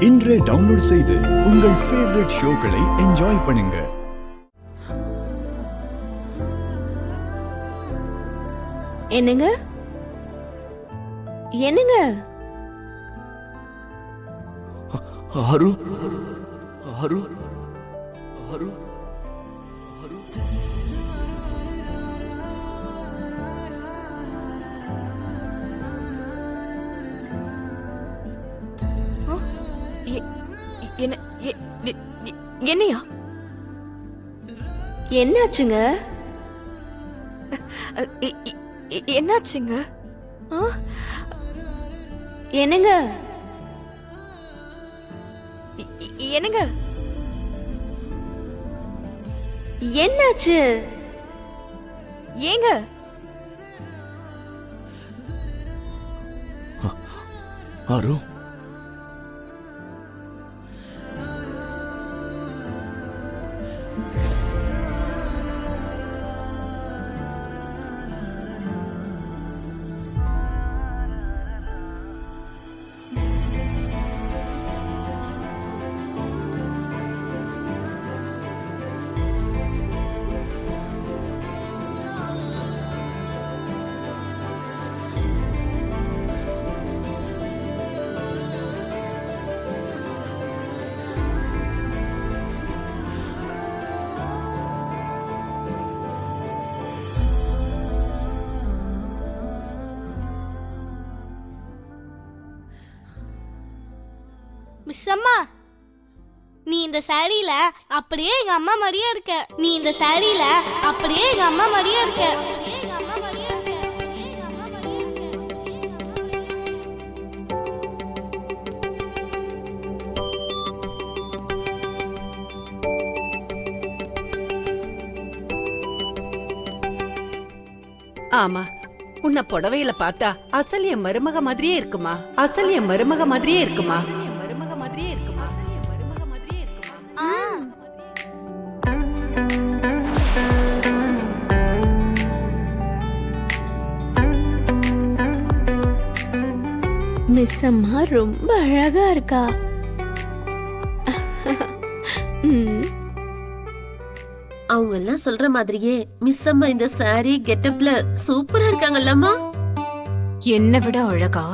இன்றே டவுன்லோட் செய்து உங்கள் ஃபேவரட் ஷோக்களை என்ஜாய் பண்ணுங்க. என்னங்க என்னங்க ஆரு ஆரு ஆரு என்னையா என்னாச்சுங்க? என்னாச்சுங்க? என்னங்க என்னங்க என்னாச்சு? ஏங்க ஆரு மிஸ் அம்மா, நீ இந்த சாரியில அப்படியே எங்க அம்மா மாதிரியே இருக்க. நீ இந்த சாரியில அப்படியே எங்க அம்மா மாதிரியே இருக்க. ஆமா, உன்னை புடவையில பார்த்தா அசல் என் மருமக மாதிரியே இருக்குமா? அசல் என் மருமக மாதிரியே இருக்குமா? மருமக மாதிரியே இருக்குமா? மருமக மாதிரியே இருக்குமா? மிஸ் அம்மா ரொம்ப அழகா இருக்கா. அவங்க எல்லாம் சொல்ற மாதிரியே மிஸ் அம்மா இந்த சாரி கெட்டப்ல சூப்பரா இருக்காங்கல்லம்மா. என்ன விட அழகா?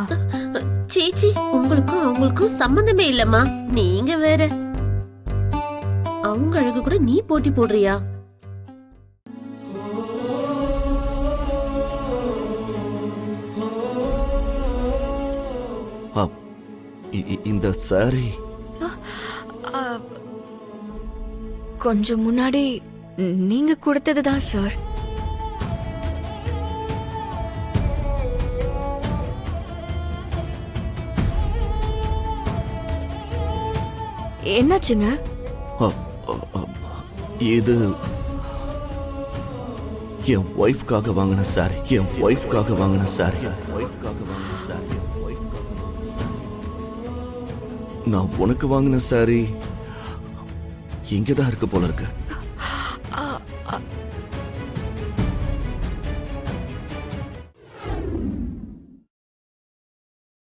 சீச்சி, உங்களுக்கும் அவங்களுக்கும் சம்பந்தமே இல்லம்மா. நீங்க வேற. அவங்க அழகு கூட நீ போட்டி போடுறியா? இந்த சாரி கொஞ்சம் முன்னாடி நீங்க கொடுத்ததுதான் சார். என்னாச்சுங்க? இது என் ஒய்ஃப்காக வாங்கின சாரி. என் ஒய்ஃப்காக வாங்கின சாரி. நான் உனக்கு வாங்கின சாரி இங்கதான் இருக்கு போல இருக்கு.